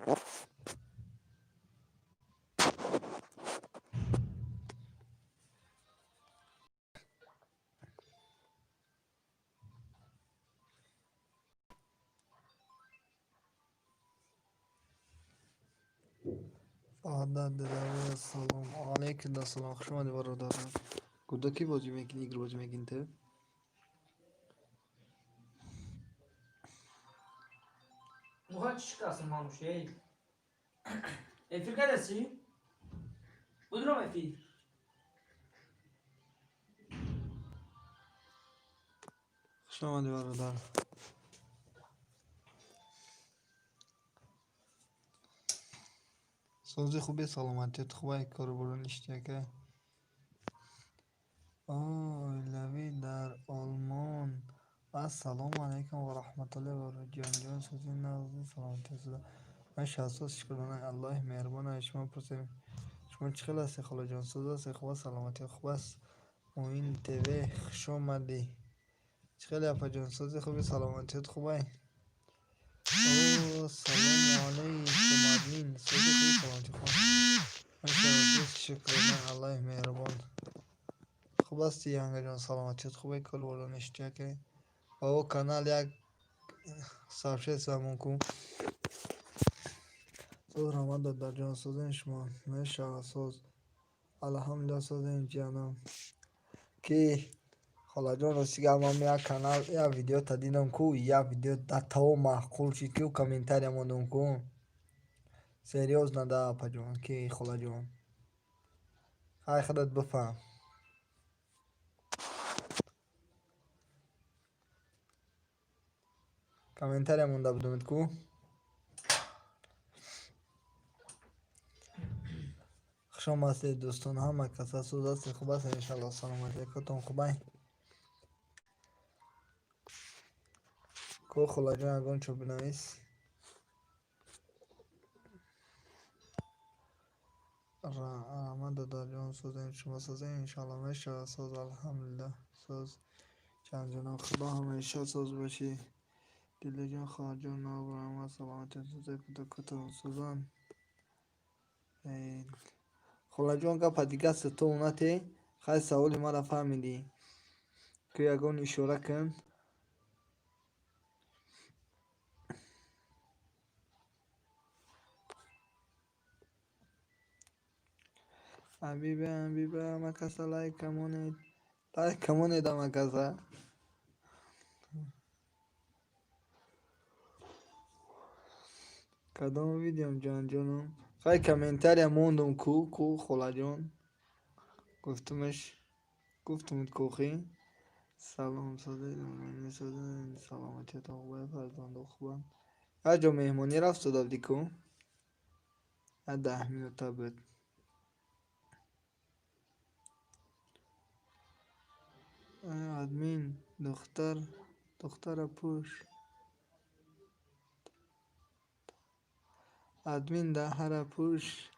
سلام علیکم. سلام خوش اومدی برادر. کجا کی بازی میکنی؟ ایگر بازی میکنی تو؟ Muhat çıkarsın mamuş değil. Efir neresi? Budur mu Efir? خوش اومدی برادر. سوزی خوبی، سلامتیت خوبه، کار برو نشتیه که لوی در آلمان. السلام علیکم و رحمت الله و برکاته. جان سوزی نازی سلامتی سوزا. من شخصا شکرانه الله مهربانه. شما پرسیم شما چخیل هستی؟ خلا جان سوزا هستی؟ خوبه، سلامتی خوب است. موین تیوی خوش اومدی. چخیل اپا جان سوزی خوبی، سلامتیت خوبه. سلام علیکم ادمین. سوزی خوبی، سلامتی خوبه. من شخصا شکرانه الله مهربان. خوب هستی ینگه جان؟ سلامتیت خوبه؟ کل بولا نشتیه که با کانال یک سابشه سامون کن. سوز رمان داد در جان سوزن شما میشه سوز الحمدلله سوزن جانم که خالا جان راستی که من یک کانال یک ویدیو تا دیدم کو یک ویدیو دتا معقول شد که کامنتاری موندم کو سریوز نده اپا جان که خالا جان خیلی خودت بفهم کامنتاری مونده بدونید کو خوشم هستید دوستان. همه کسا سوز هستی؟ خوب است انشالله. سلامتی کتون خوبه کو خالا جان اگون چو بنویس رحمت دادا جان سوزن شما سوزن انشالله میشه سوز الحمدلله سوز چند جان خدا همیشه سوز باشی. دل جان خواهد جان نابرام و سلامتی سوزه کتا کتا سوزان. خلا جان که پدیگه ستو اونتی خیلی سوالی ما را فهمیدی که یکون اشاره کن. حبیبه مکسه لایک کمونید مکسه کدام ویدیوم جان جانم خیلی کمنتری موندم کو خلا جان گفتمت کوخی سلام ساده من ساده سلامتی تا خوبه فرزند خوبم. هر جا مهمانی رفت دادی کو 10 minut بود. ادمین دختر پوش ادمین ده هر پوش.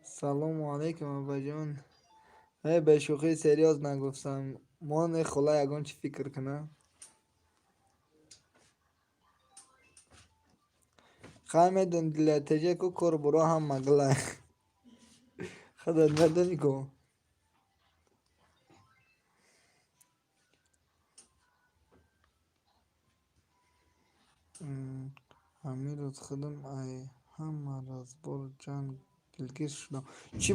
سلام علیکم ابا جان. به شوخی سریاز نگفتم من خلا یگان چی فکر کنه خواهی میدون دلیتجه که کار برو هم مگله خودت ندونی که همین روز خودم ای همه راز بار جان دلگیر شدم. چی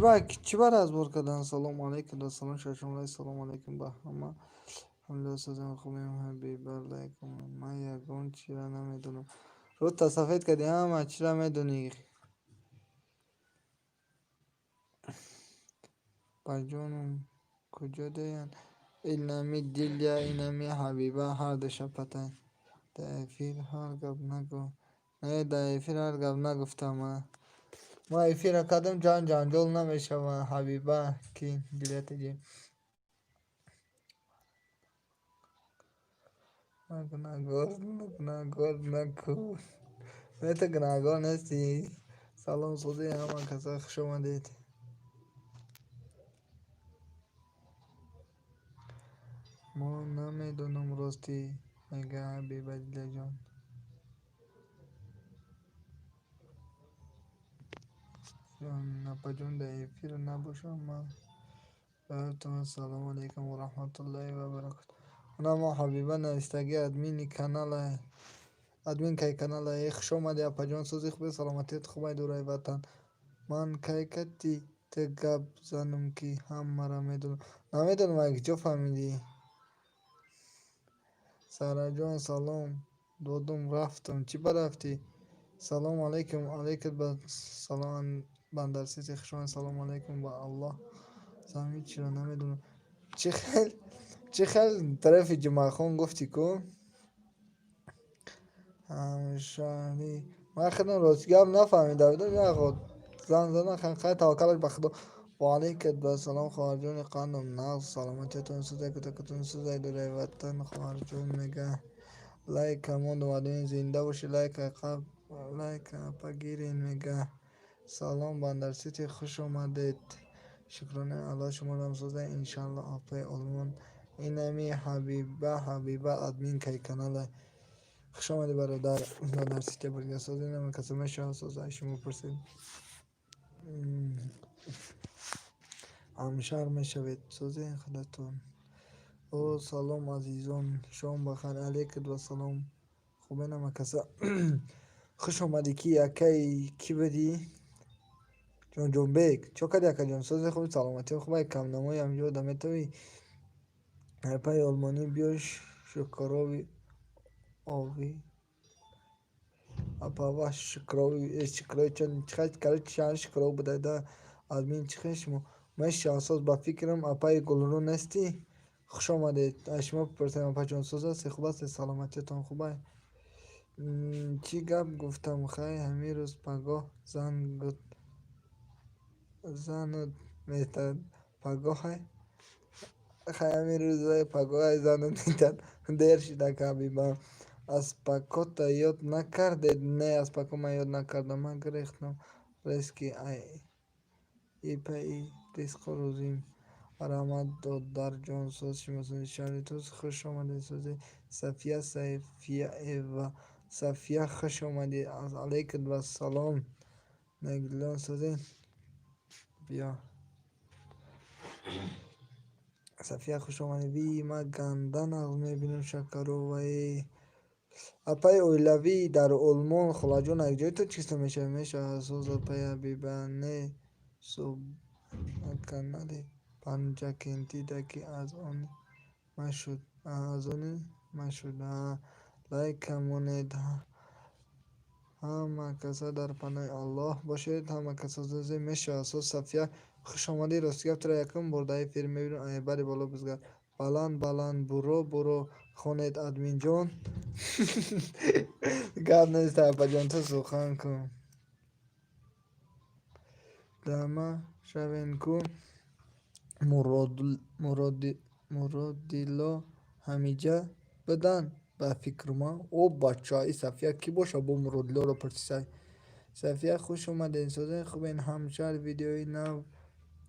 بار از بار کردن؟ سلام علیکم سلام ششم سلام علیکم با همه حمله سازم خوبیم حبیب علیکم. من یگان چی را نمیدونم رو تصفیت کردی همه چی را میدونی با جانم کجا دیان اینمی دیلیا اینمی حبیبه هر دو پتن دایفیر هر گب نگو نه دایفیر هر گب نگفتم ما ایفیر کدم جان جل نمیشه و حبیبه کی دیلیت جی گناهگار نکو نه تو گناهگار نیستی. سلام سوزی همه کسا خوش آمدید. ما نمیدونم راستی میگه حبیبه دیل جان نپجون در ایفیر نباشم من براتون سلام علیکم و رحمت الله و برکاته. اونم حبیبا نوشتگی ادمین کی کانال ای خوش اومدی اپا جان سوزی خوبی سلامتیت خوبه دورای وطن من کی کتی ته گپ زنم که هم مرا میدونم نمیدونم اگه چه فهمیدی سارا جان سلام دودم رفتم چی برفتی سلام علیکم علیکم با سلام بندر سیتی خوشان سلام علیکم با الله زمین چرا نمیدونم چه خیلی طرف جمعه خون گفتی کو همشانی من خیلی راستی هم نفهمیده بودم یا خود زن خیلی توکلش به خدا و علیکم با سلام خواهرجون قانم ناز سلامتیتون سوزه کتکتون سوزه دوره وطن خواهرجون میگه لایک همون اومدین زنده باشی لایک اپا گیرین میگه سلام بندر سیتی خوش اومدید شکرانه الله شما رو هم سوزه انشالله اپای آلمان اینمی حبیبه ادمین کی کانال خوش آمدی برادر بندر سیتی برگه سازی نمی کسمه شاه سوزه شما پرسید همشهر میشوید سوزه خودتون او سلام عزیزان شام بخیر علیکم و سلام خوبه نمه کسا خوش اومدی کی بدی جون بیگ چو کدی اکا جان سوز خوبی سلامتی خوبه کم نمایی همجا دمه توی پای آلمانی بیاش شکراوی آوی اپا و شکراوی چند شکراو بوده ده آدمین چخه شما مشی اساس با فکرم اپای گلرو نستی خوش آمده شما پرسیم اپا جان سوز هستی خوب هستی سلامتیتان خوبه چی گپ گفتم خیلی همین روز پگاه زن میتن پگاه خیلی همین روز پگاه زن میتن دیر شده که حبیبم از پاکو تا یاد نکرده نه از پاکو من یاد نکردم من گریختم ریسکی ای پای ریسک روزیم رحمت در جان سوز شما شهری توز خوش آمده سوزی صفیه خوش آمدی از علیکم و سلام نگلان سوزی بیا صفیه خوش آمدی بی ما گنده نغمه بینم شکرو و اپای اویلوی در علمان خلاجون یک جای تو چیست میشه سوز اپای بیبانه سو کانالی پنجا کنتی دکی از آن مشود لایک همونید همه کسا در پناه الله باشید همه کسا زوزی میشه اساس صفیه خوش آمدی راستی گفت را یکم برده فیلم میبینم ای بری بالا بزگر بلند برو خونید ادمین جان گرد نیست اپا جان تو سخن کن دمه شوین کن مرادیلا همیجه بدن به فکر ما او بچه های صفیه کی باشه با مرادیلا رو پرسیسای صفیه خوش اومده این سازه خوب این همشهر ویدیوی نو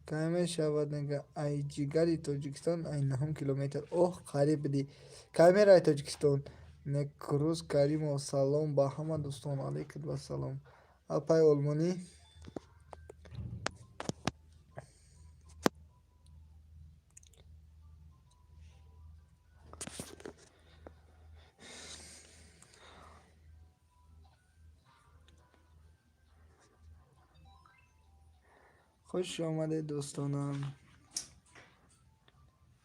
که شود نگه ای جیگری تاجیکستان ای نهم کیلومتر اوه قریب دی که رای تاجیکستان نکروز کریم و سلام با همه دوستان علیکم و سلام اپای آلمانی خوش آمده دوستانم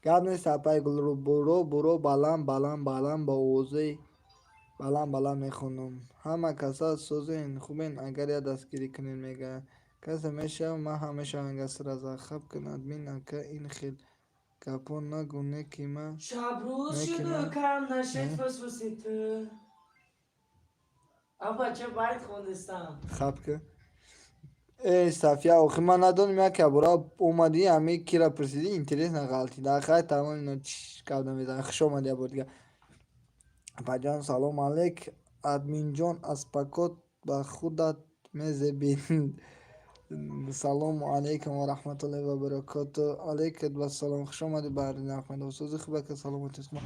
گرد سپای گل رو برو بلند با اوزی بلند میخونم همه کسا سوزین خوبین اگر یا دستگیری کنین میگه کسی میشه ما همیشه انگستر از خب کن ادمین که این خیل کپون نگو نکی ما شب روز نکی شده ما کم نشد فسفوسیته اما چه باید خوندستم خب که ای صفیه آخی من ندونم یا که برا اومدی همه کی را پرسیدی اینترنت نغلطی در خیلی تمام اینا چی کردم میزن خوش اومدی بود دیگه پجان سلام علیک ادمین جان از پاکت با خودت میزبین سلام علیکم و رحمت الله و برکاته علیکم و سلام خوش آمدی بر نقمه دوستوزی خوبه که سلامتی اسم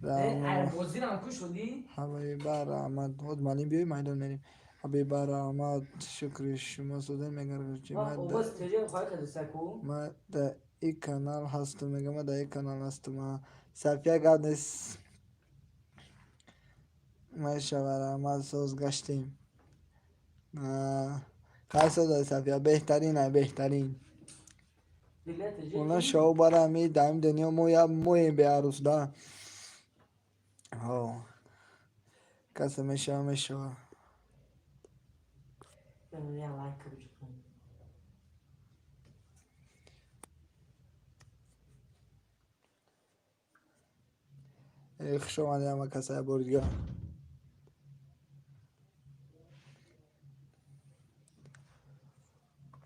ای بازی نمکو شدی؟ حبایی بر رحمت خود مالیم بیوی میدان میریم حبیب رحمت شکر شما سوده میگم چی ما بس تجربه خواهی که دستکو من در این کانال هستم میگم من در این کانال هستم صفیه گردس ما شب رحمت سوز گشتیم خیلی سوز صفیه بهترین بهترین دیگه اونا تجربه شو برای می دایم دنیا موی به عروس ده ها کسی میشه ben ya like kırıcı. ایخ شما دیگه کسی بردگاه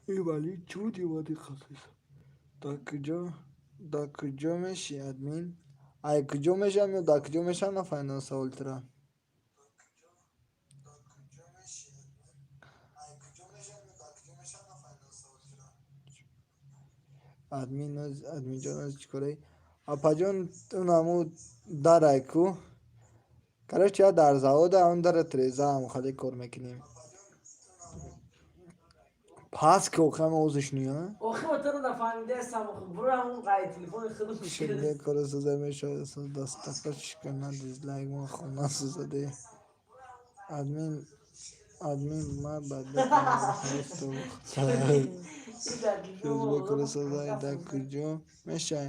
ای ولی چودی وادی خصیص دا کجا میشی ادمین ای کجا میشم یا دا کجا میشم نفاینانس اولترا ادمین جان از چیکاره اپا جان اون همو داره کو کرش یا در زاوده اون داره تریزه هم خالی کار میکنیم پاس که اوخم اوزش نیه O xemotanı da fahimde samı buranın gayet telefonu kılıp شده کار سوزه میشه سوز دستکش کنه دیزلایک ما خونه سوزه دی ادمین ما بدبخت هست و شده کار سوزه دا کجا میشه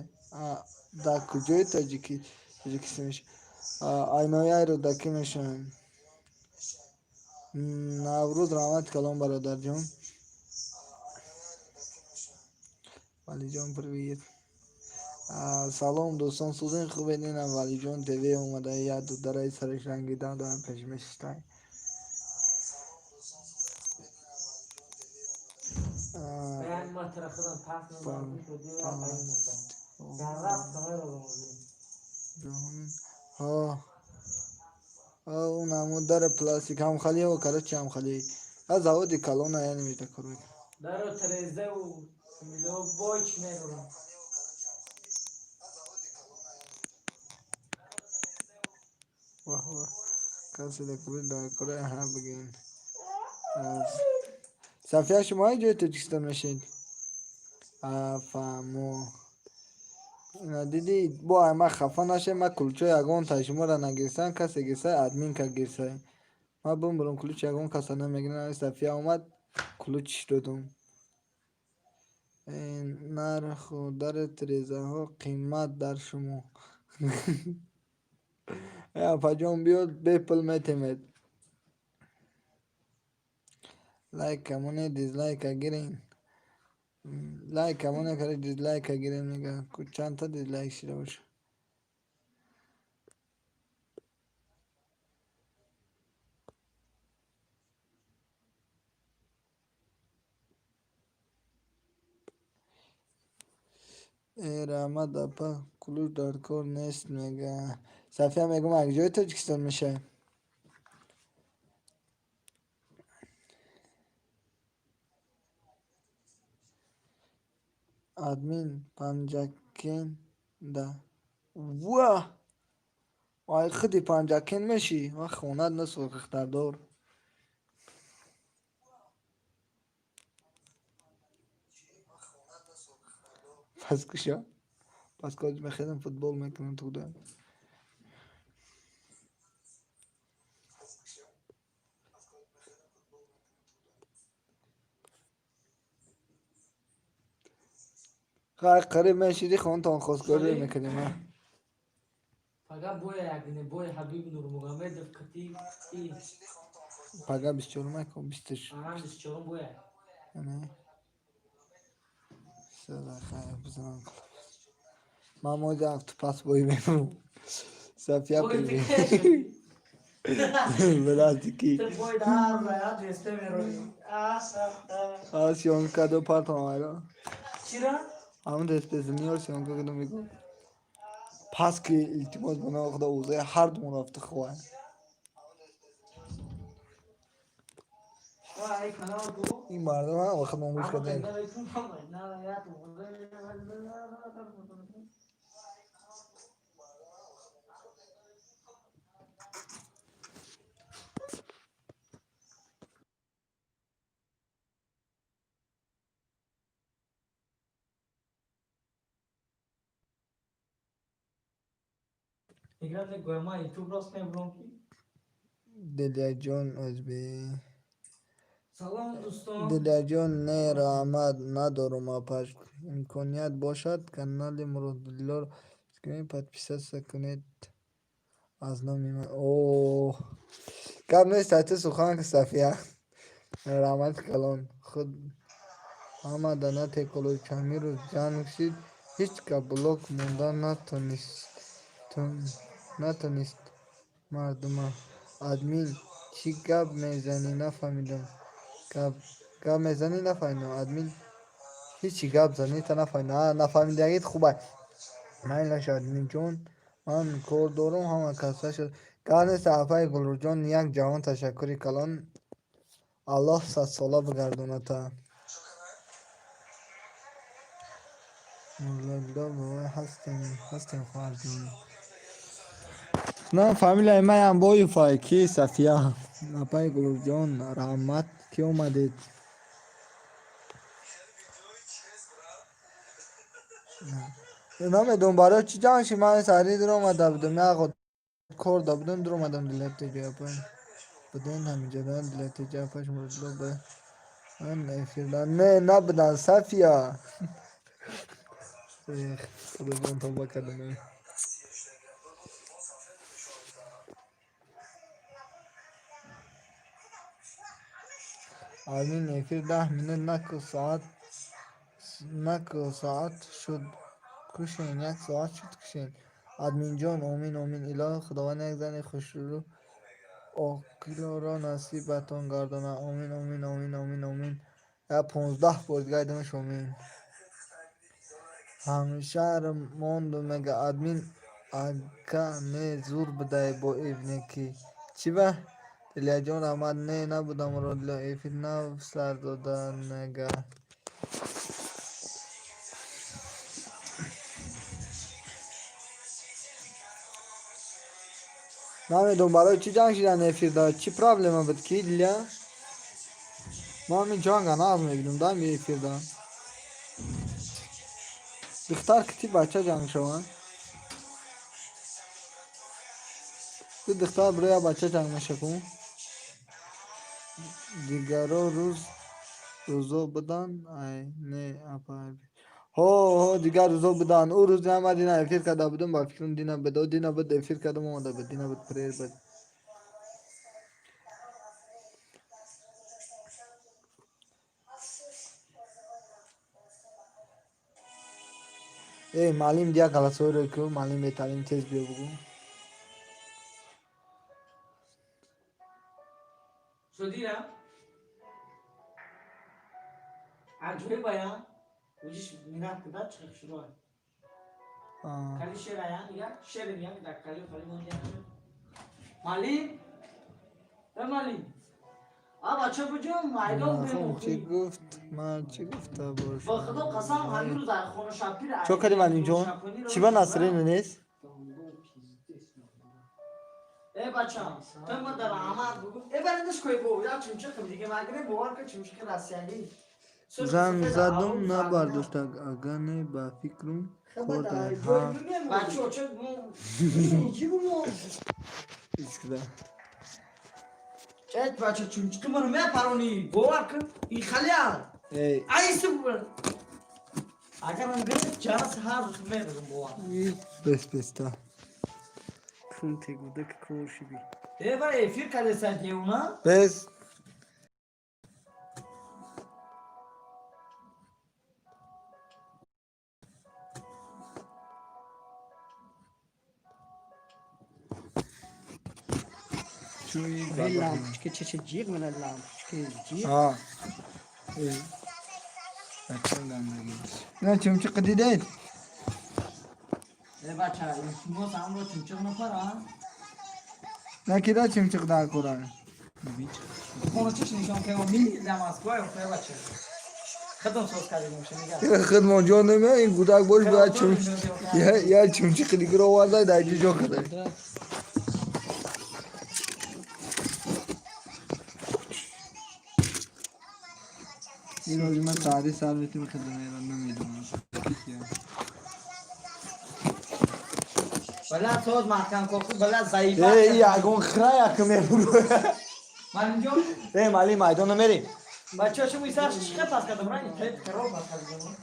دا کجای تاجیکیسی میشه aynaya رو دکی میشن نوروز رحمت کلام برادر جان ولی جان پرویت سلام دوستان سوزن خوبه نینم ولی جان تیوی اومده یا دو درای سرش رنگیدن دارم پشمشتای Ben matrafadan tasma bakmış o diyor kayın olsa. فانتاستیک Yani rap kamera olmadı. ها اون همون در پلاستیک هم خالی و کرچی هم خالی از زود کلون یعنی میشه کرد Dar o treze o milo boy çimerim. واه واه کسی دکوی در کره ها بگین صفیه شما اینجای تاجیکستان میشید فهمو اینا دیدی با ما خفه نشه ما کلچه یگان تشما را نگیرسن کسی گیرسه ادمین که گیرسه ما برم کلوچ یگان کسی نمیگیرن صفیه اومد کلوچ دادم این نرخ و در تریزه ها قیمت در شما یا پجام بیاد بیپل میتیمید لایک کمونه دیزلایک گیرین لایک کمونه کاری دیزلایک گیرین میگه کچھ چند تا دیزلایک شده باشه رحمت اپا کلوش دارکور نیست میگه صفیه میگم اگه جای تاجیکستان میشه ادمین پنجاکین ده واه وای خودی پنجاکین میشی و خوند نسو اختردار پس کشا پس کاج میخیدم فوتبال میکنم تو ده قریب میشیدی خون تان خواستگاری میکنیم Fakat boya yakını boya Habib Nurmugomedov kati iyi. پگه 24 میکن 20 Anam dışçılım boya. نه سلا خیر بزنم من موزه افتو پس بایی بینم صفیه Boy پیوی tıkaya بلاتیکی Tık boy daha bayağı deste veriyorum. آسیون کدو پارت آمالا Çira? همون دست بزنی آسیون کدو میگو پس که التماس بنا خدا اوزه هر دو رفته خواه Vay kanal bu. این مردم هم وقت ماموش Ama کدن kendine bakım ama ne hayatım. Ekran de koyma YouTube rast ne bulun ki? Dedecan özbey. Salam dostum. Dedecan ne rahmet ne duruma paş. İmkaniyet boşad kanalı Muradillar. Screen подписаться کنید از نام اوه قبل ساعت سخن که صفیه رحمت کلان خود آمدنه تکلو کمی رو جان کشید هیچ که بلوک موندن نتونست مردم ادمین چی گپ میزنی نفهمیدم گپ میزنی نفهمیدم ادمین هیچی گپ زنی تا نفهمیدگیت خوبه من ادمین جون من کار دارم همه کسا شد قرن صحفه گلرو جان یک جوان تشکری کلان الله 100 ساله بگردونه تا هستیم خواهر جون نه فامیل من هم بایی فایکی صفیه نپای گلرو جان رحمت کی اومدید نمیدونم برای چی جانشی من سری در اومده بودم نه خود کار دا بودم در اومدم دلیت جاپن بدین همینجا دارن دلیت جاپنش مردلو به من افیردن نه نبودن صفیه خدا جان توبه کردم آمین افیر 10 منت نکو ساعت شد کشین یک ساعت شد کشین ادمین جان آمین آمین اله خداوند یک زن خوش رو آقیلا را نصیبتان گردانه آمین آمین آمین آمین آمین یا 15 بار دیگه ایدمش آمین همیشه رو ماندو مگه ادمین اگه نه زور بده با ایونه کی چی به دلیا جان رحمت نه نبودم را دلیا ایفی نه سر داده نگه نمیدونم برای چی جنگ شدن افیر داد چی پرابلم بود کی دلیا ما همین جنگ ناز میبینم دارم یه افیر دارم دختر کتی بچه جنگ شوان تو دختر برای بچه جنگ میشه کن دیگرا روزا بدن ای نه اپا هو دیگر روزا بدن او روز نمدی نه افیر کرده بودم با فکرم دینا بده دینا بده افیر کردم اومده بده دینا بده پریر بده ای معلم دیا کلاسوی رو که معلم به تعلیم تیز بیا بگو شدی را؟ عجوه بایا وجیش میرم کدت چخ شروع کلی شیر آیا یا شیر میام در کلی خالی مونده معلم معلم بچه بجون مایدان بمون چی گفت من چی گفته باش با خدا قسم همین روز در خونه شپی را چو کردی معلم جون چی با نصرین نیست ای بچه تو ما در آمد بگو ای برندش کوی بو یا چمچه کم دیگه مگره بوار که چمچه که رسیانی زنگ زدم نبرداشت اگه نه با فکرم کار داره ها بچه چه ایسکده چه بچه چمچه که منو میپرونی بوار که این خلیال ای ایسو ببر اگر من گفت جاس هر میرم بوار بس تا پول تگوده که کورشی بی ای برای افیر کلی سنتیه اونا بس چوی لام چه جیغ من لام جیغ ها نه چمچه قدیدید ای بچه این شما سامرو چمچه نپره نه که دا چمچه قدر کرن خونه چش نشان که می دماسکوی افتای بچه خدم سوز کردیم میشه میگه یه خدمت جان نمیه این گودک باش باید چمچه یه چمچه قدی رو آورده در جا کرده این روز من ساعتی سالتی بخدمه ایران نمیدونم بلا سوز محکم کوکی بلا ضعیفه ای اگون خرای کمی برو معلم جان ای مالی میدان میری بچه هاشو میسر چیکار پس کردم رنگ خیلی خراب پس کردم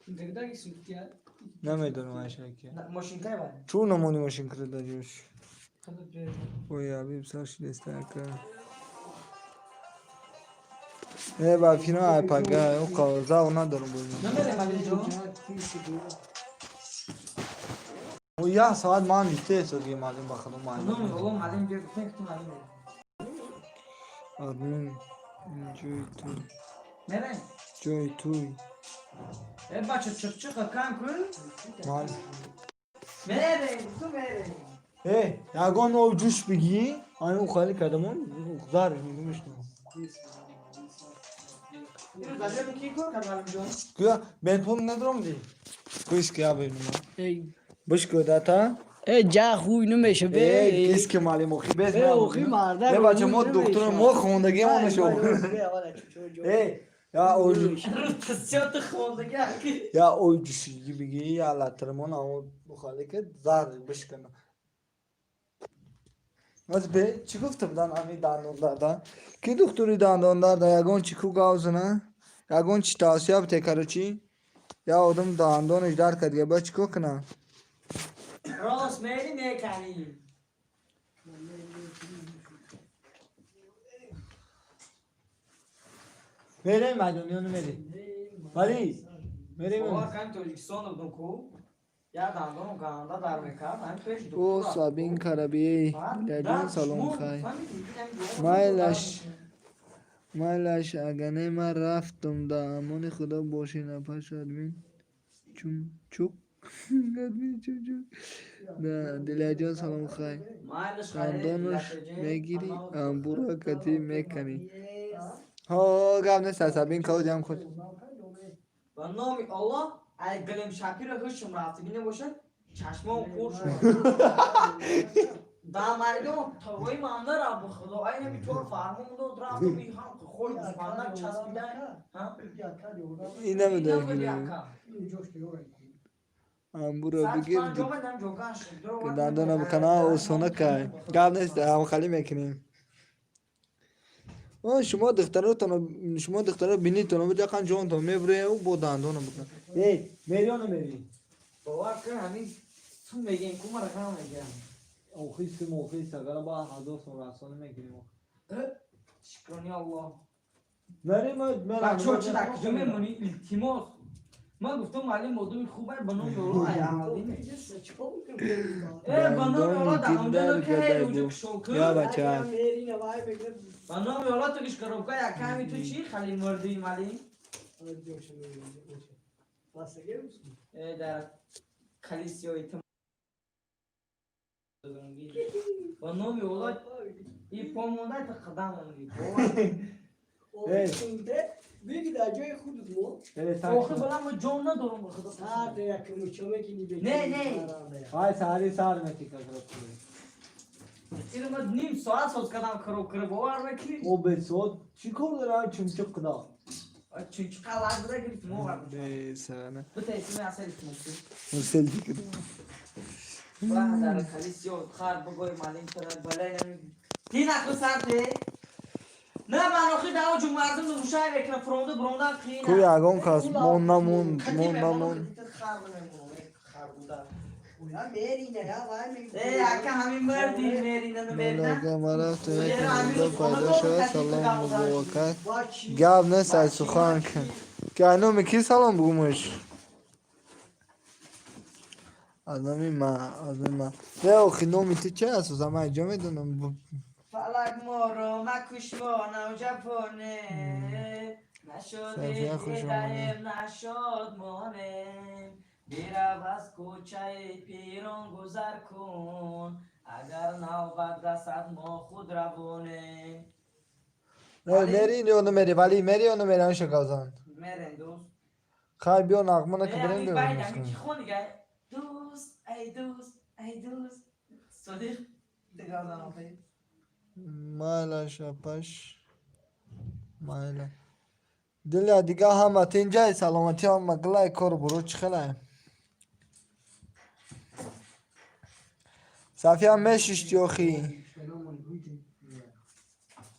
دیگه کی سوتی ها نمیدونم ماشین که ماشین کی بود چون نمونی ماشین کرده جوش خودت بیار اوی ابی سرش دستک ای با فینا ای پگا او کاغذا اونا دارم بود نمیره معلم جان او یا ساعت ما نیسته سوگی مالیم بخدم نمی مالیم بابا معلم بیار فکر تو معلم آدمین جوی توی میره جوی توی ای بچه چک چک کم کن مال میره تو میره ای یگان او جوش بگی آن او خالی کردمون زارش میگمش نو اینو زده کی کن معلم جان کیا ben pul ندارم دی کویس کیا بینم ای بش کداتا ای جا خوی نمیشه به ای کیس که مالی مخی بس ای اوخی مرده ای بچه ما نمیشه. دکتر ما خوندگی ما نشو ای یا او رو تصیات خوندگی اکی یا او جوشی بگی یا لاترمون او بخالی که زار بش کنه از به چی گفتم دان امی دندون دادا کی دکتری دندون دادا یگون چی کو گاوزنه یگون چی تاسیا بته کرو چی یا آدم دندونش درد کرد یا بچ کو کنه راست میری میکنی میره میدونیونو میری ولی میری بابا کم تولیکسون بودم کو یا دندون گاندا در میکرد هم پیش دکتر او سابین کربی لیجون سلام خای مایلش اگنه من رفتم دامون خدا باشی نپاش ادمین چون چوک ادمین چون چوک نه لیجون سلام خای دندونش میگیری برو کتی میکنی ها گفت نه سابین کو جام خود و نامی الله ای گلیم شپیر هشم رفتی بینه باشه چشمام خور شد دا مردم توی مانده را بخدا اینه بیطور فرمون دو رفت بی هم خوی بزمانده چسبیده ها این نمیده اینم بودی گیره اکا برو بگیر سرچ جا بدم جوگان شد درو وقت دندون بکنه او سونه که گفت نیست هم خالی میکنیم شما دخترا بینیتون بجا کن جون تو میبره او با دندون بکن ای میلیون میری بابا که همین تو میگین کما رقم میگم او خیست موخیست اگر با هزار سون رسانه میکنیم شکرانی الله بریم بچه چی در کجا میمونی؟ التیماس من گفتم معلم موضوع خوبه بنام یورو ایامالی بنام یورو دندون که اونجا شوکر یا بچه بنام یورو تو کش کرو که یکمی تو چی خالی مردی معلم در کلیسیوی تم بنام یورو این پامونده تا قدم بگی در جای خودت مو آخه بلند من جان ندارم بخدا ساعت یک مچمه که نی نه های ساری سار میتی کار اینو من نیم ساعت سوز کردم کرو باور نکنی او به صوت چی کار داره چمچک کدا چونچه قلعه بوده گرفت موقع به سرانه بتا اسمی اصلی تموسی مرسل دیگه بلند در کلیسیو خار بگوی مالین ترد بلای نمی دین اکو سرده نه من آخی دعوا جو مردم نموشای بکر فرونده برونده خیلی کوی اگون کاس مون نمون خار بوده یا میری نه یا وای ای اکا همین مردی میری نه ملاقه مرا تو یک یه مورد امیر پیدا شد سلام مبارکت باچی گاب نه سای سخن کن که اینو میکی سلام بگومش آدمی ما نه اخی نومی تو چه اساس اما اینجا میدونم فلک مارو مکوش مانم جپانه نشده دایم نشد مانه بیرو از کوچه پیران گذر کن اگر نوبت رسد ما خود روانه میری اینو میری ولی میری اونو میری آن شکازان مرن دوست خواهی بیا نغمه که بریم امی بیرون باید امی چی خون دیگه دوست ای دوست صدیق دیگه آدم آفید مایلا شپش مایلا دل دیگه هم تینجای سلامتی هم مگلای کار برو چخلای صافیه مشش یوخی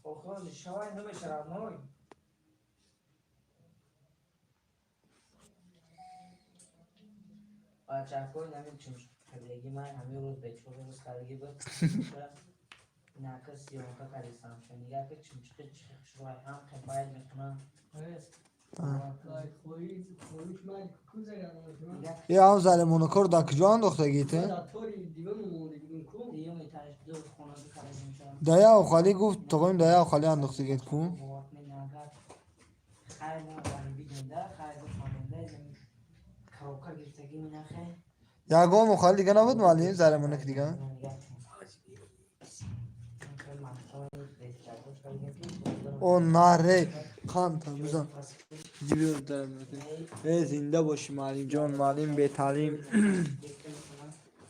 آخوان شوای نمیشه رامای بچه کوی نمیتونم خیلی من همه روز به چوب روز خالی بود نکس یا اونجا کلیسام شد نگاه که چمچه شروع هم که باید میکنم یا هم ظالمونو کرد کجا انداخته گیته دایا و خالی گفت تقویم دایا و خالی انداخته گیت کو یا گام و خالی دیگه نبود مالی ظالمونو که دیگه او ناره خان تا بزن جیبی رو دارم نکنی زنده باشی معلم جان معلم به تعلیم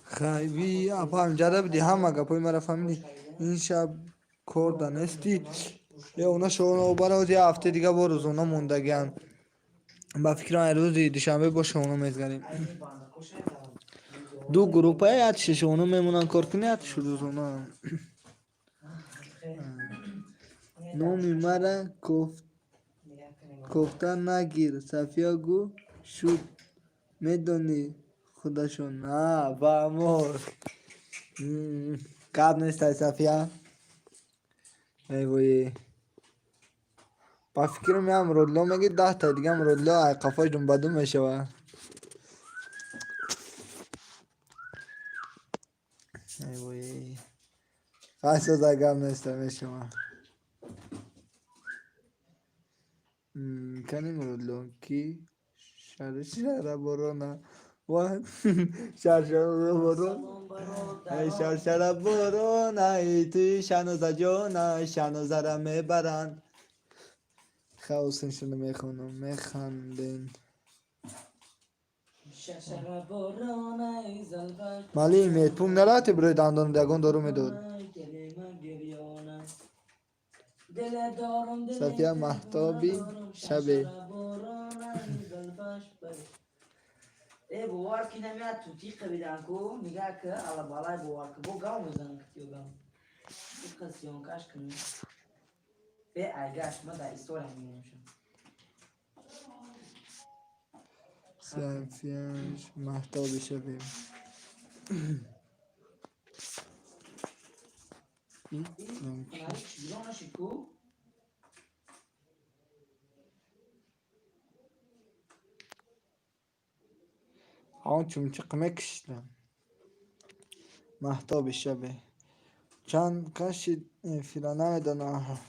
خیلی اپا جده بدی همه گپای مرا فهمیدی این شب کار دانستی یا اونا شما برای یه هفته دیگه بروز اونا موندگیان با فکر روزی دوشنبه باشه اونا میزگریم دو گروپ های اتشش اونا میمونن کار کنی اتش روز اونا نومی مرا گفتن نگیر صفیه گو شد میدونی خودشون نه با امور قبل نیست های صفیه ای بایی با فکر میام رودلو میگی 10 تا دیگه هم رودلو قفاش دون بدون میشه ای بایی خواست اگر نیست میشه کنیم رودلو کی شرشره برونه وان شرشره برون ای شرشره برون ای توی شنوزه جون شنوزه را میبرن خواسنشونو میخونم میخندین مالی میت پوم نراتی بروی داندان دگون دارو میدود صفیه محتابی شبه ای بوار کی نمیاد تو تیق بیدن کو نگاه که علا بالای بوار که بو گاو میزنن کتیو گاو این قصیون کاش کنی به ایگاش ما در ایستور هم میگنشم صفیهش محتابی شبه کناری چیزا نشید کو آن چمچق مکشتم محتابی شبه چند کشید فیلا نمیدانه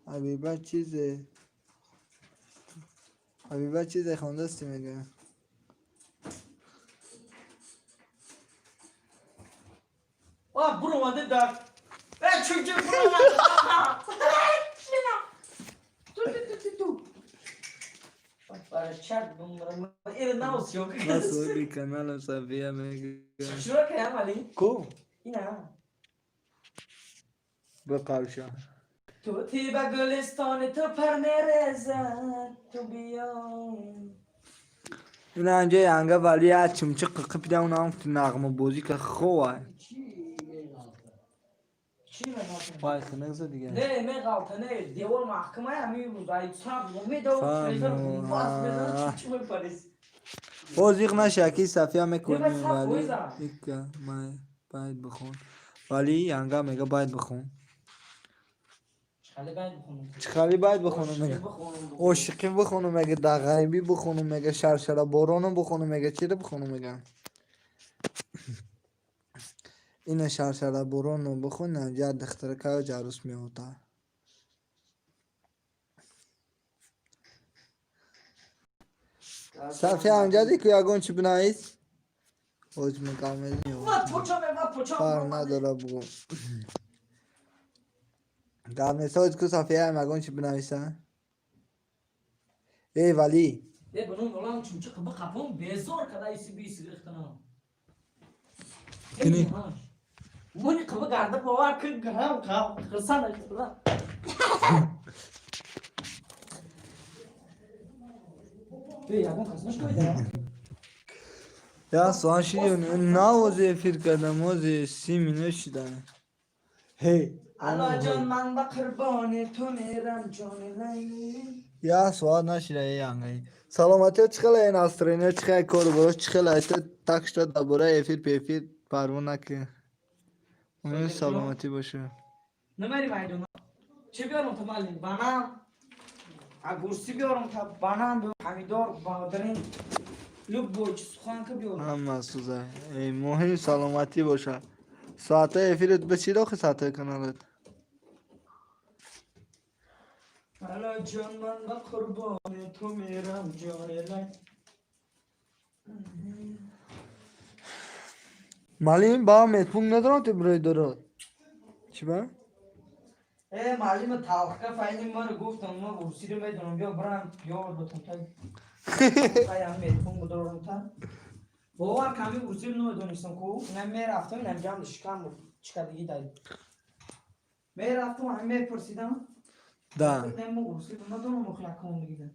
حبیبه چیزه خونده استی میگه واه برو اومده در چون برو اومده تو برای چرد بمرم ایره نوز یو نسو بی کانالم صفیه میگه شروع که هم علی کو اینا بقاوشا تو تی با گلستان تو پر میرزد تو بیا این انجا ینگه ولی از چمچق قپیده اونا هم تو نغمه بازی که خواه چی میگم وای خنگزه دیگه نه میگم نه دیوار محکمه همی روز ایتاب و میدو فریزر باز میدو چی میپریز بازیق نشه که صفیه میکنیم بس حق ولی ویزا. ایکا ما باید بخون ولی ینگه میگه باید بخون خالی باید بخونم خالی باید بخونم میگه عاشقی بخونم میگه دغیبی بخونم میگه شرشره بارانو بخونم میگه چی رو بخونم میگه این شرشره بارانو بخون جد دخترکه و جروس میوتا صفیه امجدی که یگون چی بنایید حج مکمل میوتا کار نداره بگو قبل نساج که صفیه هم یگون چی بنایسته ای ولی ای بنون ولام چمچه قبا قبام بیزار کدا ایسی بیسی ریختنا کنی مونی قبا گرده باور کن گرم خرسان ریختنا ای یگون کسنش کویده Ya soğan şirin ne vazifir kadar mozi simine şidane. Hey. Allah can man da kurbani tu meram canı. Ya soğan naşireye yangayı. Salamatiye çıkala astrene çıkay koru çıkala işte takışta da buraya efir pefir parvuna ki. Onun salamati başı. Ne meri maydum? Çıkıyorum tamalin bana. Agursi biyorum tab bana bu hamidor bağdırın. Lüb boç suhan kıbiyorum. Ama suzay. Ey muhim salamati başa. Saate efiret beçiro ki saate kanalet. Allah can man da kurbani tu meram canı. Malim ba metpung nedron te buraya doro. Çiba? معلم تلخه فایلی ما رو گفتم ما ورسی رو بدونم بیا برم بیار دوتون تا خیلی میتون بدارم تا باور کمی ورسی رو نمیدونستم کو اینم میرفتم اینم جمع شکم بود چکا دیگه داری میرفتم همه پرسیدم Da. اینم ورسی رو ندونم مخلق کنم دیگه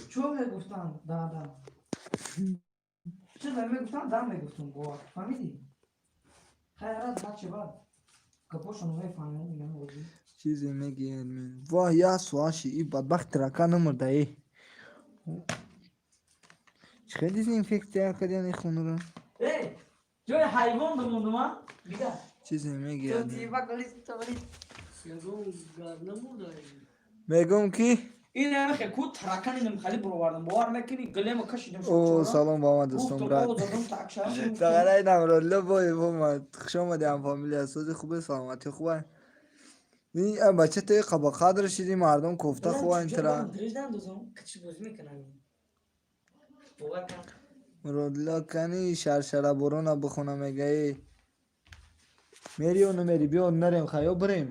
چون میگفتم دادا چون میگفتم دام میگفتم باور فهمیدی خیرات بچه باد کپوشون میفهمم اینم ورسی Çiz yemek yiyelim. Vah ya soğan şii badbaht trakanı mı dayı? Çıkar dezenfekte akadyan ikhunura. Hey, joy hayvan da mı ha? Bir daha. Çiz yemek Çok yiyelim. iyi bak Ali tavali. Sezon garna mı da? Megum ki. این همه کو ترکن اینم خالی برو واردم باور میکنی گلیم کشیدم O salon bama dostum گفتم brat. او دادم تاکشام Tagaray namrolle boy bama. Tkşama diyan familya sözü خوبه سلامتی خوبه. این بچه ته قبا قدر شدی مردم کوفته خواه این ترا. درجدن دوزم کچی بوز میکنم باور کن مرادلا کنی شرشره برونه بخونه میگه میری و نمیری بیا نریم خیاب بریم.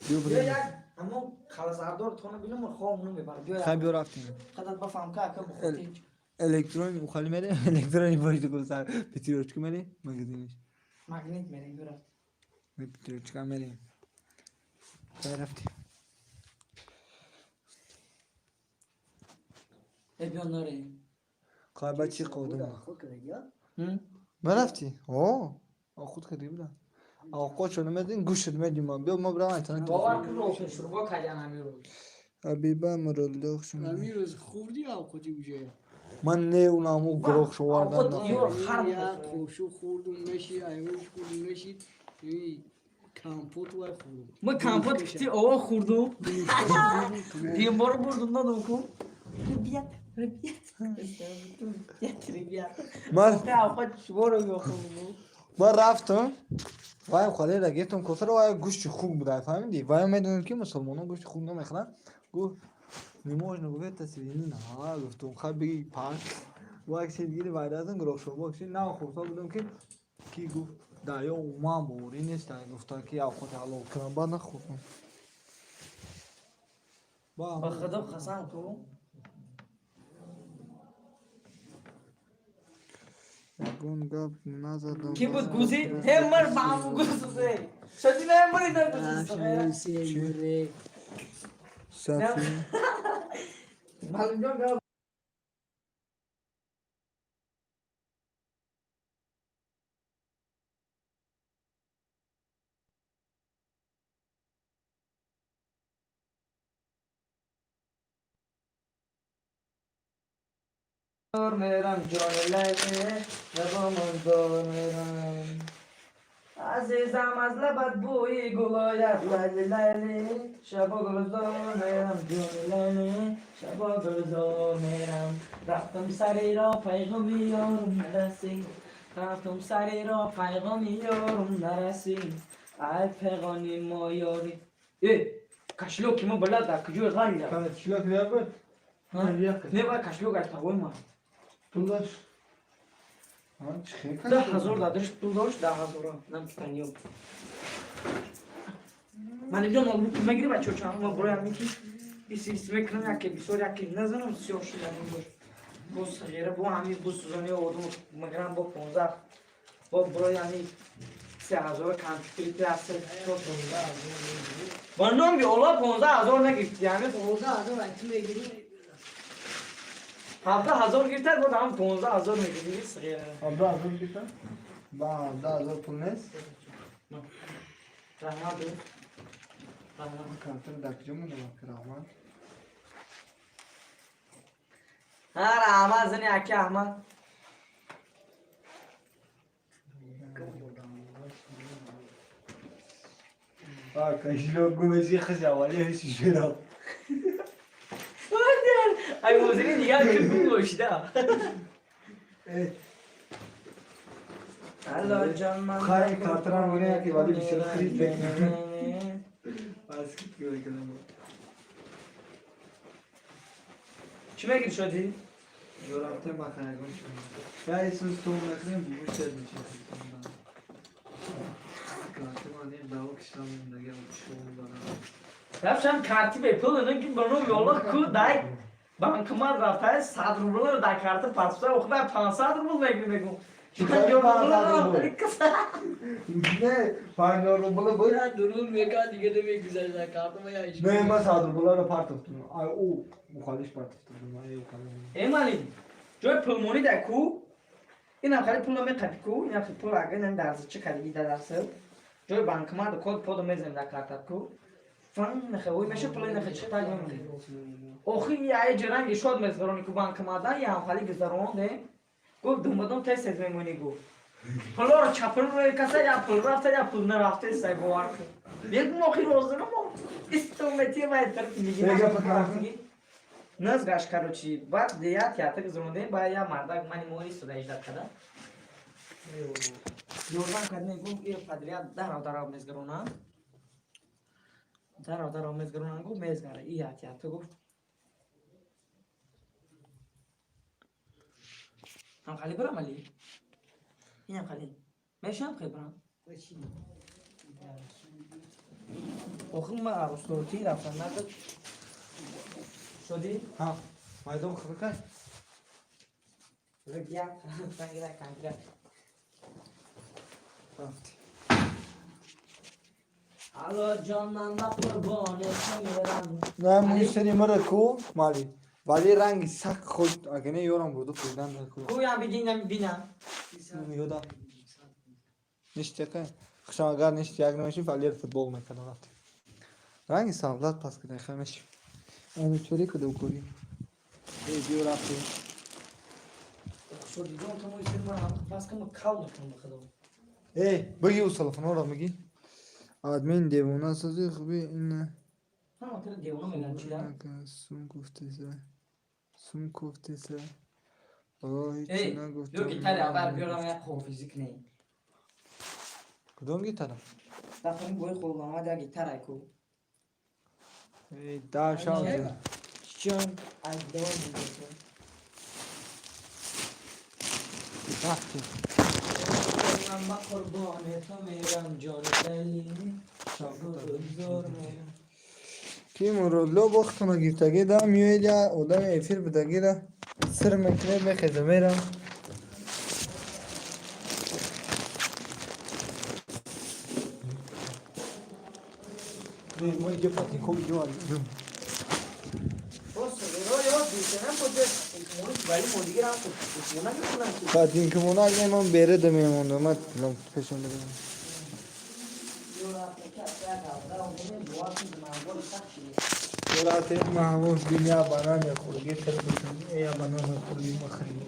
بیا بیا بریم. یک اما خلاص اردار تونه بینم خواه اونو میبرم بیا خیاب یک بیا رفتیم. خدات بفهم که اکر بخوتی الکترون مخالی میره الکترونی باید کل سر پیتریوچکا میری مگزینش مگنیت میریم بیا رفت پیتریوچکا میریم خیلی رفتیم بیا ناریم قایبه چی قودم خود کرد یا؟ مرفتی اوه خود کردی بودم آقا چون میدین گوشت میدیم بیا ما برای اینترنت باور کن روشن شروع با کجان همی رو حبیبه مرالله خوشم همین روز خوردی یا خودی بوده؟ من نه اونامو گروه شواردن خود یور خرم یا کوشو خوردم نشی ایوش خوردم نشی کامپوت و خوردم ما کامپوت کتی اوه خوردم یه بار بردم دادم کن ربیت من خود شبارو بخوردم من رفتم وایم خاله را گفتم کفر و گوشت خوب بوده فهمیدی وایم میدونم که مسلمانان گوشت خوب نمیخورن گفت میموش نگفت تصویری نه گفتم خب بگی پاک واک چیز گیری باید ازن گروه شو باکسی نه خوبتا بودم که کی گفت دایا اوما موری نیست گفتا که او خود حالا کنم با نخوردم با خدا قسم تو گون گپ نزدم کی بود گوزی همر بامو گوزه شدی نه همر اینا سیمره سفی معلوم جان دور میرم جان لیلی لبامون دور میرم عزیزم از لبت بوی گلاید لیلی لیلی شبا گلزار میرم جان لیلی شبا گلزار میرم رفتم سری را پیغامی یارم نرسید رفتم سری را پیغامی یارم نرسید ای پیغانی ما یاری کشلو که ما بلد در کجور غنی کنه چیلا که بود نه باید کشلو گشت پاگوی ما پولش چه 10,000 دادرش پول داشت 10,000 نمی‌تونیم من اینجا مالو میگیری بچه چند ما برای هم میکی بیسی میکنم یکی بیسور یکی نزنم سیاسی نمیدونم بس غیره با همین بس سوزانی آدم میگیرم با 15 با برای همین 3,000 کامپیوتری پلاستر شد من نمیگم اولا 15,000 نگیرد یعنی 15,000 وقتی میگیری 17,000 گرفت بود هم 15,000 میگیری صغیره. 17,000 گرفتم. با 17,000 پول نیست. رحمت بود. کارتر دکجا مونده رحمت. رحمت زنی اکی احمد. کشیلو گوشی خزیوالی هستی شده. ای موزیک دیگه که گوشیده. الله جان من خواهی کارتران بونه که ولی بیشتر خرید بکنم. باسکت گوی کنم. چی میگی شدی؟ یورابطه مخنگان شما. یا ایسوز تو مخنگان بیشتر میشه. کارتران این داو کشتم نگه شما برام. رفتم کارتی به پول نگی برنامه یالا کود دای. بانکما رفته 100 روبل رو در کارت پاسپورت اخدا 500 روبل میگم. چیکار کنم؟ نه 500 روبل باید. درون میگه دیگه نمیگذاره در کارت ما یا ایش. نه من 100 روبل رو پارت افتادم. او مخالف پارت افتادم. ای مالی جای پول مونی دکو این خالی پول می قپیکو این خالی پول اگه نم درس چه کاری درس جای بانکما دو کد پول میزنم در کارت کو فن نخوی میشه پول نخوی چه تاج میمونه آخی یه جرانگی شد مزگرانی که بانکما دا یا خالی گذرونده گفت دومدون تست میمونی گو پول رو چپل روی کسا یا پول رفته یا پول نرفته سای بوار یک موقعی روزه نمو استومتی باید طرف میگی نز گاش کاروچی بعد دیا تیاتر زنده با یا مردک منی موری سودایش داد کدا یوران کدنه گو یه پادریا دارو مزگرونا دارو مزگرونا گو مزگاره ای تیاتر گو هم خالی برام علی اینم خالی میشم خیلی برام آخه ما عروسلوتی رفتن نکرد شدی؟ ها مایدم خرکای رگیا سنگیره کانگره رفتی الله جان من قربان میرم نه مشتری مرا کو مالی ولی رنگی سخت خود اگه نه یورم بودو پیدن نکو کویا بگینم ببینم یودا نشته که خشم اگر نشتی اگر نمیشی فعالیت فوتبال میکنه رفتی رنگی سابلات پس کنه خمش اینو چوری کدوم کوری بیو رفتی شدی جون تو میشه من پس کم کاو نکنم خدام بگی او تلفن رو میگی آدمین دیوونه سازی خوبی این هم تو دیوونه میگن چیه سون کوفته سه هیچی ای نگفتم یو گیتار اول بیارم یک خو فیزیک نه کدوم گیتاره؟ دفعه بوی خو ما دا گیتار ایکو دا شانزه چون از دوام میگه رفتی من قربان تو میرم جان دلی کی مرولو بختنا گیرتگی دا میویدیا اودم ایفیر بدگی دا سر مکنه بخیزه میرم ما اینجا پاتی خوبی جو آلی پاتین که مونا اگه من بیره دمیمونده من پیشون بگم جرات محمود دنیا بنانه خورگی تر بکنی یا بنانه خورگی مخریم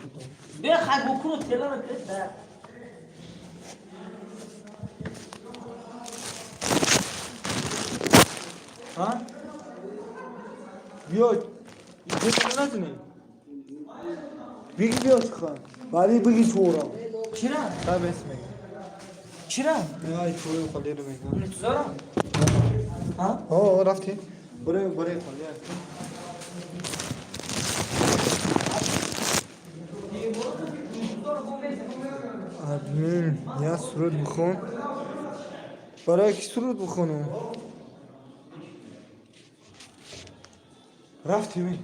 بیا خاک بکنو تلا رو کرد در ها؟ بیای بگی نتونی بگی بیای خواهد ولی بگی چورا چرا؟ سب اسمه چرا؟ نه چوری خالی رو میگم انتظارم ها رفتی؟ بره خالی هستی ادمین یا سرود بخون برای کی سرود بخونم رفتی می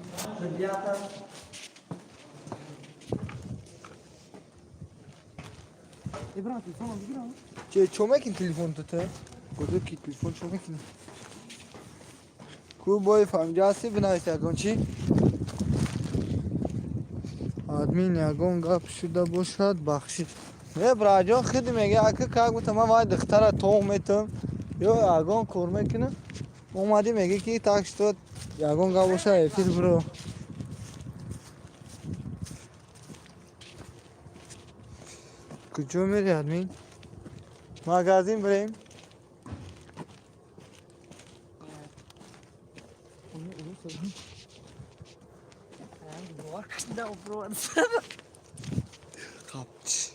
ابراهیم تلفنم بگیرم چه چومکین تلفن تو ته کدو کی تلفن چومکین کو بای فهم جاسی بنایسته کن چی آدمین یگان گپ شده باشد بخشید نه براجان خیلی میگه اگه که گفتم من باید دختر تو میتم یا یگان کار میکنه اومدی میگه که تاکس تو یگان گپ باشه افیل برو کجا میری آدمین؟ مغازین بریم قبچ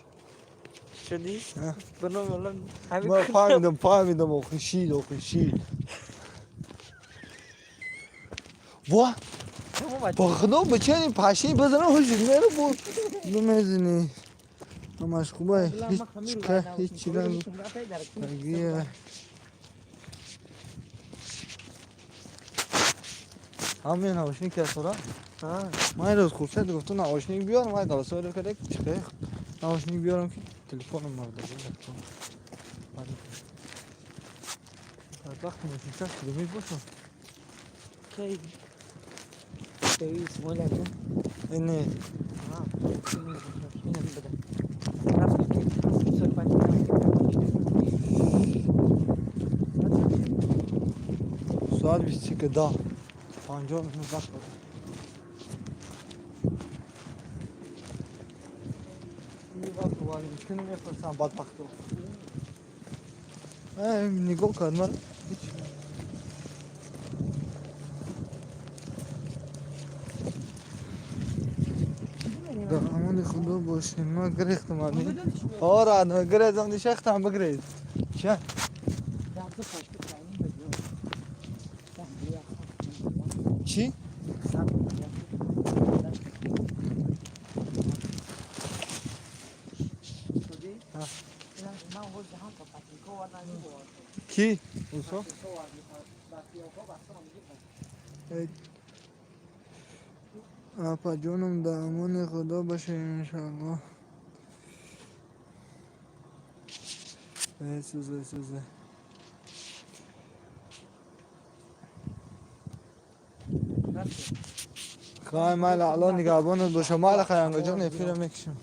شدی؟ ها. بنو والله ما فهمیدم او خشید وا با خدا بچه پاشی بزنه هوش میره بود نمیزنی همش خوبه هیچ چی نگو تگیه همین نواشنی که اصلا من این روز خورشید گفتم نواشنی بیارم من دو سال کرده چه نواشنی بیارم که تلفنم مرده بعد وقتی میشه کیلومتر باشه کی کی اسمه لازم اینه ساعت 21 ده 50 minut وقت داره این وقت وارد میکنم میفرستم بعد وقت نگاه کن من در امان خدا باشین ما گریختم آنی آره نه گریزم دی شختم بگریز چه؟ چی؟ کی؟ اوسا؟ اپا جانم در امان خدا باشه انشالله سوزه خواهی مال الان نگهبانت باشه مال خیانگا جان افیرم میکشم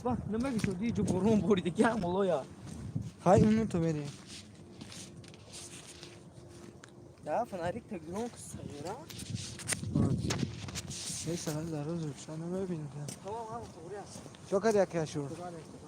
بak نمک شدی جو برون بریده گرم ولویا خواهی اونو تو میری ده فناریک تگرون صغیره یه سهل در روز روشن رو ببینید tamam abi doğru yaz چو کد یکی شور Kur'an